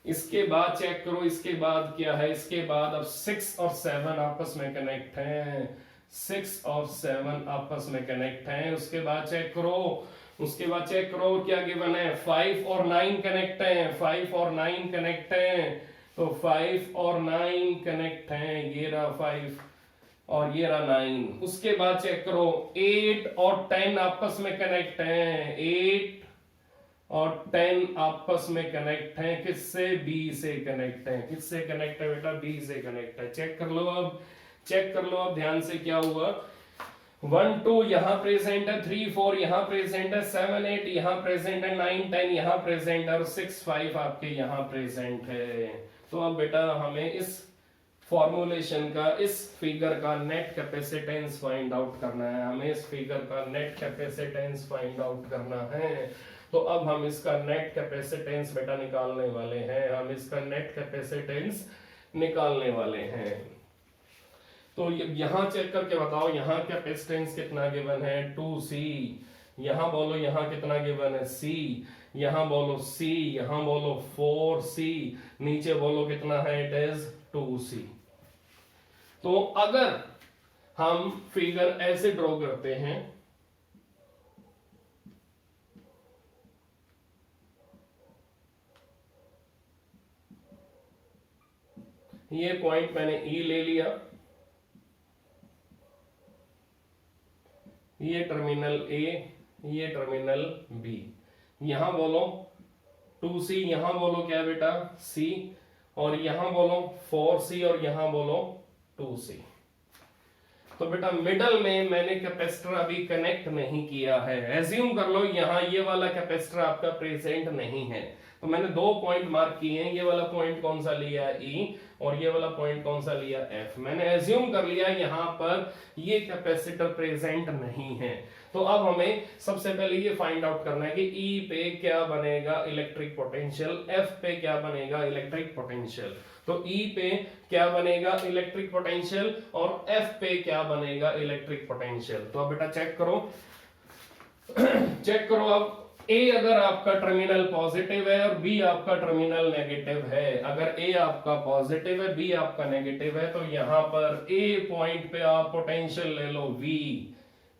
इसके बाद चेक करो, इसके बाद क्या है, इसके बाद अब 6 और 7 आपस में कनेक्ट हैं, 6 और 7 आपस में कनेक्ट हैं। उसके बाद चेक करो, उसके बाद चेक करो क्या गिवन है, 5 और 9 कनेक्ट हैं, 5 और 9 कनेक्ट हैं। तो 5 और 9 कनेक्ट हैं, ये रहा 5 और ये रहा 9। उसके बाद चेक करो 8 और 10 आपस में कनेक्ट हैं, 8 और 10 आपस में कनेक्ट हैं, किससे, B से कनेक्ट है। किससे कनेक्ट है बेटा, B से कनेक्ट है। चेक कर लो अब, चेक कर लो अब ध्यान से क्या हुआ। 1 2 यहाँ प्रेजेंट है, 3 4 यहाँ प्रेजेंट है, 7 8 यहाँ प्रेजेंट है, 9 10 यहाँ प्रेजेंट है और 6 5 आपके यहाँ प्रेजेंट है। तो अब बेटा हमें इस फॉर्मूलेशन का, इस फिगर का नेट कैपेसिटेंस फाइंड आउट करना है, हमें इस फिगर का नेट कैपेसिटेंस फाइंड आउट करना है। तो अब हम इसका नेट कैपेसिटेंस बेटा निकालने वाले हैं, हम इसका नेट कैपेसिटेंस निकालने वाले हैं। तो यहां चेक करके बताओ, यहाँ कैपेसिटेंस कितना गिवन है, 2C। यहां बोलो यहाँ कितना गिवन है, C। यहां बोलो C, यहां बोलो 4C, नीचे बोलो कितना है, इट इज 2C। तो अगर हम फिगर ऐसे ड्रॉ करते हैं, ये पॉइंट मैंने E ले लिया, ये टर्मिनल A, ये टर्मिनल B। यहां बोलो 2C, यहां बोलो क्या बेटा, C, और यहां बोलो 4C और यहां बोलो 2C। तो बेटा मिडल में मैंने कैपेसिटर अभी कनेक्ट नहीं किया है। एज्यूम कर लो यहां ये वाला कैपेसिटर आपका प्रेजेंट नहीं है, तो मैंने दो पॉइंट मार्क किए हैं, ये वाला पॉइंट कौन सा लिया E और ये वाला पॉइंट कौन सा लिया F। मैंने एज्यूम कर लिया यहां पर ये कैपेसिटर प्रेजेंट नहीं है। तो अब हमें सबसे पहले ये फाइंड आउट करना है कि E पे क्या बनेगा इलेक्ट्रिक पोटेंशियल, F पे क्या बनेगा इलेक्ट्रिक पोटेंशियल। तो E पे क्या बनेगा इलेक्ट्रिक पोटेंशियल और F पे क्या बनेगा इलेक्ट्रिक पोटेंशियल। तो अब बेटा चेक करो चेक करो। अब A अगर आपका टर्मिनल पॉजिटिव है और B आपका टर्मिनल नेगेटिव है, अगर A आपका पॉजिटिव है B आपका नेगेटिव है, तो यहां पर A पॉइंट पे आप पोटेंशियल ले लो V,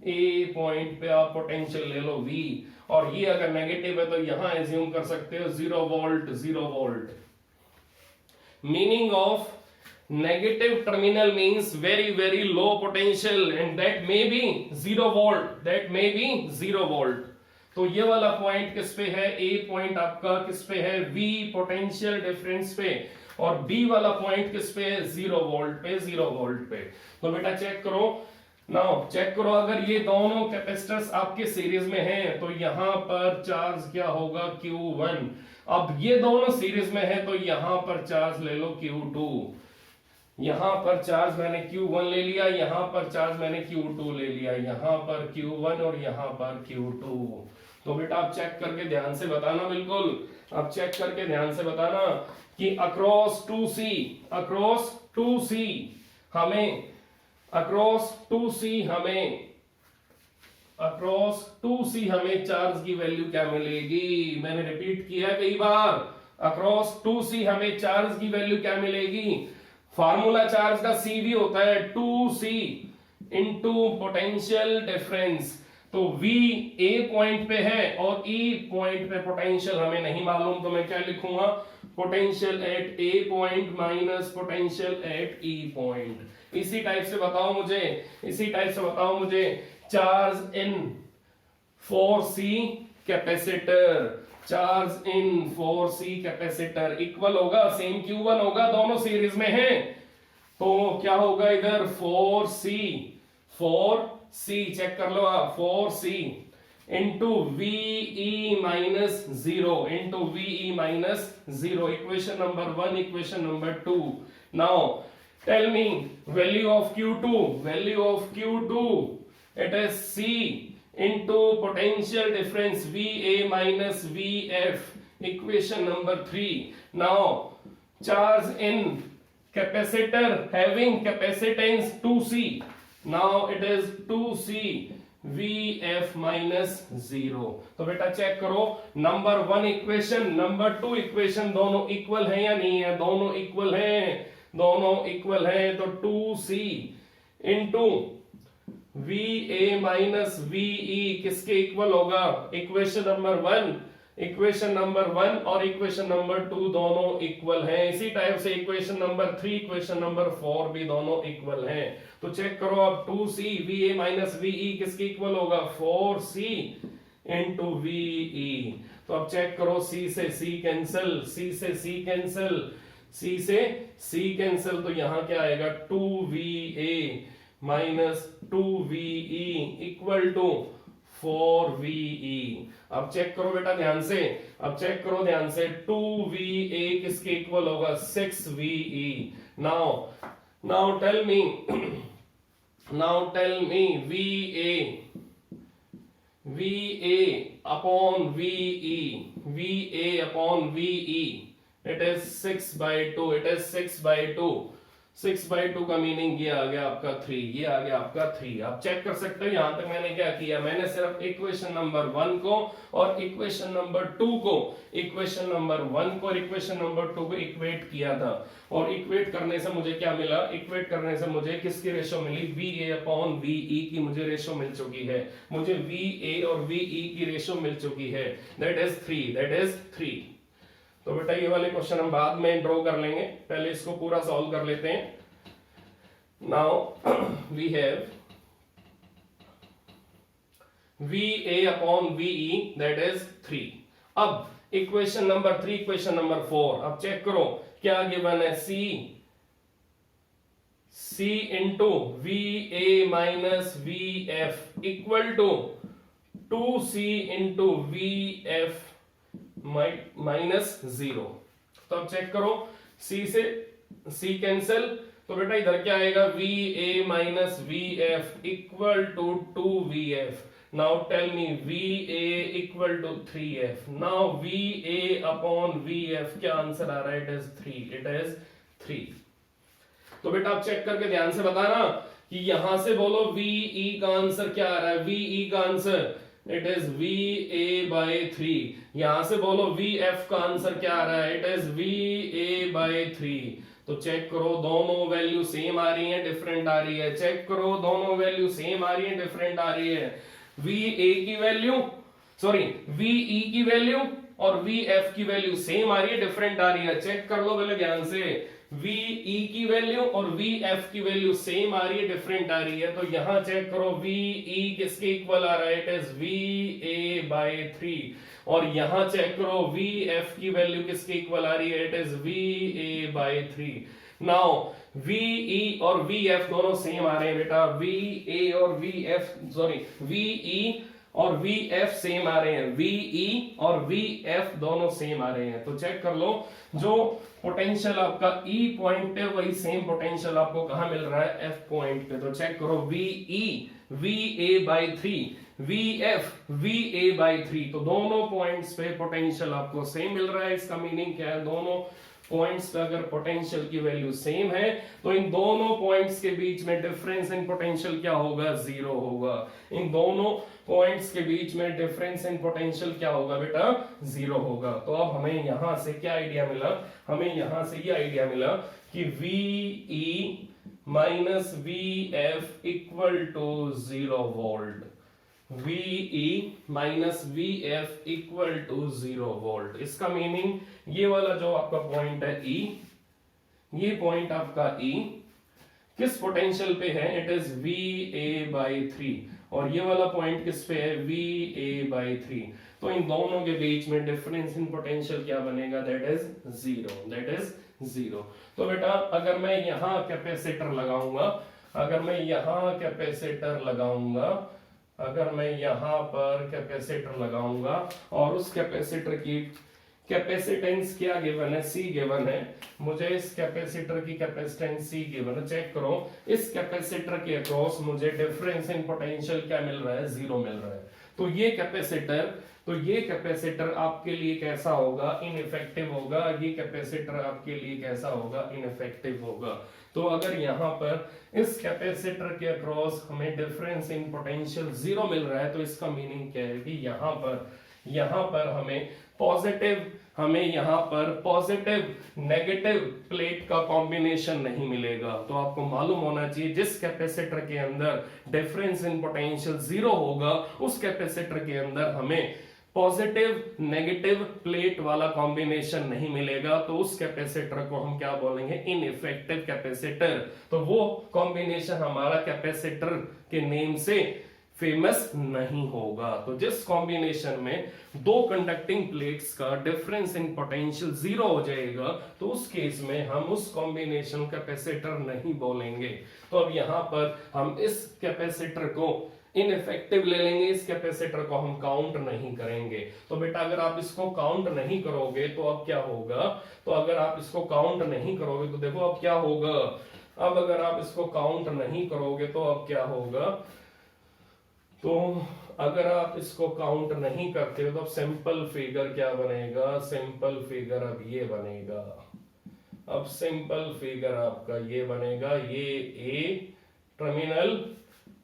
A पॉइंट पे आप पोटेंशियल ले लो V, और ये अगर नेगेटिव है तो यहां एज्यूम कर सकते हो 0 volt 0 volt. Meaning of negative terminal means very low potential and that may be 0 volt, that may be 0 volt। तो ये वाला पॉइंट किस पे है, A पॉइंट आपका किस पे है, V पोटेंशियल डिफरेंस पे, और B वाला पॉइंट किस पे है, 0 वोल्ट पे, 0 वोल्ट पे। तो बेटा चेक करो, नाउ चेक करो, अगर ये दोनों कैपेसिटर्स आपके सीरीज में हैं तो यहां पर चार्ज क्या होगा, Q1। अब ये दोनों सीरीज में है तो यहां पर चार्ज ले लो Q2। यहां पर चार्ज मैंने Q1 ले लिया, यहां पर चार्ज मैंने Q2 ले लिया, यहां पर Q1 और यहां पर Q2। तो बेटा आप चेक करके ध्यान से बताना, बिल्कुल आप चेक करके ध्यान से बताना कि अक्रॉस 2C, अक्रॉस 2C हमें, अक्रॉस 2C हमें, अक्रॉस 2C हमें चार्ज की वैल्यू क्या मिलेगी। मैंने रिपीट किया कई बार, अक्रॉस 2C हमें चार्ज की वैल्यू क्या मिलेगी। फार्मूला चार्ज का C भी होता है 2C इंटू पोटेंशियल डिफरेंस। तो V A पॉइंट पे है और E पॉइंट पे पोटेंशियल हमें नहीं मालूम, तो मैं क्या लिखूंगा, potential at A point minus potential at E point. इसी टाइप से बताओ मुझे, इसी टाइप से बताओ मुझे, charge in 4C capacitor, charge in 4C capacitor equal होगा सेम Q1 होगा, दोनों सीरीज में हैं, तो क्या होगा इधर 4C, 4C चेक कर लो आप, 4C into VE minus 0, into VE minus 0, equation number 1, equation number 2। Now tell me value of Q2, value of Q2 it is C into potential difference VA minus VF, equation number 3। now charge in capacitor having capacitance 2C, now it is 2C VF minus 0। तो बेटा check करो, number 1 equation, number 2 equation दोनों equal है या नहीं है, दोनों equal हैं, दोनों इक्वल हैं, तो 2C into VA minus VE किसके इक्वल होगा, इक्वेशन नंबर 1, इक्वेशन नंबर 1 और इक्वेशन नंबर 2 दोनों इक्वल हैं। इसी टाइप से इक्वेशन नंबर 3, इक्वेशन नंबर 4 भी दोनों इक्वल हैं। तो चेक करो अब 2C VA माइनस VE किसके इक्वल होगा, 4C इंटू VE। तो अब चेक करो, C से C कैंसिल, C से C कैंसिल, C से C कैंसिल, तो यहां क्या आएगा 2VA minus 2VE equal to 4VE। अब चेक करो बेटा ध्यान से, अब चेक करो ध्यान से, 2VA किसके इक्वल होगा, 6VE। Now tell me VA upon VE, it is 6/2, it is 6/2। 6/2 का मीनिंग ये आ गया आपका 3, ये आ गया आपका 3। आप चेक कर सकते हो यहां तक मैंने क्या किया, मैंने सिर्फ इक्वेशन नंबर 1 को और इक्वेशन नंबर 2 को, इक्वेशन नंबर 1 को और इक्वेशन नंबर 2 को इक्वेट किया था। और इक्वेट करने से मुझे क्या मिला, इक्वेट करने से मुझे किसकी रेशो मिली, VA अपॉन VE की मुझे रेशो मिल चुकी है, मुझे VA और VE की रेशो मिल चुकी है, दैट इज 3। तो बेटा ये वाले क्वेश्चन हम बाद में ड्रॉ कर लेंगे, पहले इसको पूरा सॉल्व कर लेते हैं। Now we have VA upon VE that is 3। अब इक्वेशन नंबर 3, इक्वेशन नंबर 4, अब चेक करो क्या गिवन है, C into VA minus VF equal to 2C into VF minus 0। तो अब चेक करो, C से C कैंसिल, तो बेटा इधर क्या आएगा, VA minus VF equal to 2VF। Now tell me VA equal to 3F। Now VA upon VF क्या आंसर आ रहा है, इट इज 3। तो बेटा आप चेक करके ध्यान से बताना कि यहां से बोलो VE का आंसर क्या आ रहा है, VE का आंसर इट इज VA/3। यहां से बोलो VF का आंसर क्या आ रहा है, इट इज VA/3। तो चेक करो दोनों वैल्यू सेम आ रही है, डिफरेंट आ रही है, चेक करो दोनों वैल्यू सेम आ रही है, डिफरेंट आ रही है। VA की वैल्यू VE की वैल्यू और VF की वैल्यू सेम आ रही है, डिफरेंट आ रही है, चेक कर लो पहले ध्यान से। VE की वैल्यू और VF की वैल्यू सेम आ रही है, डिफरेंट आ रही है, तो यहां चेक करो VE किसके इक्वल आ रहा है, इट इज VA/3। और यहां चेक करो VF की वैल्यू किसके इक्वल आ रही है, it is VA/3। Now VE और VF दोनों सेम आ रहे हैं बेटा, VE और VF सेम आ रहे हैं, VE और VF दोनों सेम आ रहे हैं। तो चेक कर लो जो पोटेंशियल आपका E पॉइंट पे वही सेम पोटेंशियल आपको कहां मिल रहा है, F पॉइंट पे। तो चेक करो VE VA/3, VF VA/3, तो दोनों पॉइंट्स पे पोटेंशियल आपको सेम मिल रहा है। इसका मीनिंग क्या है, दोनों पॉइंट्स पे अगर पोटेंशियल की वैल्यू सेम है तो इन दोनों पॉइंट्स के बीच में डिफरेंस इन पोटेंशियल क्या होगा, 0 होगा। इन दोनों पॉइंट्स के बीच में डिफरेंस इन पोटेंशियल क्या होगा बेटा, 0 होगा। तो अब हमें यहां से क्या आइडिया मिला, हमें यहां से ये आइडिया मिला कि VE minus VF equal to 0 volt, VE minus VF equal to 0 volt. इसका मीनिंग ये वाला जो आपका पॉइंट है E, ये पॉइंट आपका E किस पोटेंशियल पे है, इट इज VA/3, और ये वाला पॉइंट किस पे है, VA/3। तो इन दोनों के बीच में डिफरेंस इन पोटेंशियल क्या बनेगा, दैट इज 0। तो बेटा अगर मैं यहां कैपेसिटर लगाऊंगा, अगर मैं यहां पर कैपेसिटर लगाऊंगा और उस कैपेसिटर की कैपेसिटेंस क्या गिवन है, C गिवन है, मुझे इस कैपेसिटर की कैपेसिटेंस C गिवन है। चेक करो इस कैपेसिटर के अक्रॉस मुझे डिफरेंस इन पोटेंशियल क्या मिल रहा है, 0 मिल रहा है। तो ये कैपेसिटर आपके लिए कैसा होगा, इनइफेक्टिव होगा। ये कैपेसिटर आपके लिए कैसा होगा, इनइफेक्टिव होगा। तो अगर यहां पर इस कैपेसिटर के अक्रॉस हमें डिफरेंस इन पोटेंशियल 0 मिल रहा है, तो इसका मीनिंग क्या है कि यहां पर हमें यहां पर पॉजिटिव नेगेटिव प्लेट का कॉम्बिनेशन नहीं मिलेगा। तो आपको मालूम होना चाहिए जिस कैपेसिटर के अंदर डिफरेंस इन पोटेंशियल 0 होगा उस कैपेसिटर के अंदर हमें पॉजिटिव नेगेटिव प्लेट वाला कॉम्बिनेशन नहीं मिलेगा, तो उस कैपेसिटर को हम क्या बोलेंगे, इनइफेक्टिव कैपेसिटर। तो वो कॉम्बिनेशन हमारा कैपेसिटर के नेम से फेमस नहीं होगा। तो जिस कॉम्बिनेशन में दो कंडक्टिंग प्लेट्स का डिफरेंस इन पोटेंशियल जीरो हो जाएगा, तो उस केस में हम उस कॉम्बिनेशन कैपेसिटर नहीं बोलेंगे। तो अब यहां पर हम इस कैपेसिटर को इनइफेक्टिव ले लेंगे, इस कैपेसिटर को हम काउंट नहीं करेंगे। तो बेटा अगर आप इसको काउंट नहीं करोगे तो अब क्या होगा, तो अगर आप इसको काउंट नहीं करोगे तो देखो अब क्या होगा। अब अगर आप इसको काउंट नहीं करोगे तो अब क्या होगा, तो अगर आप इसको काउंट नहीं करते हो तो अब सिंपल फिगर क्या बनेगा, सिंपल फिगर अब ये बनेगा। अब सिंपल फिगर आपका ये बनेगा, ये ए टर्मिनल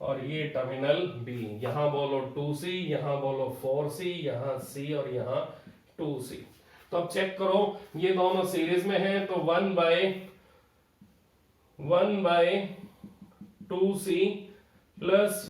और ये टर्मिनल बी, यहां बोलो 2C, यहां बोलो 4C, यहां C और यहां 2C। तो अब चेक करो, ये दोनों सीरीज में है, तो 1/2C प्लस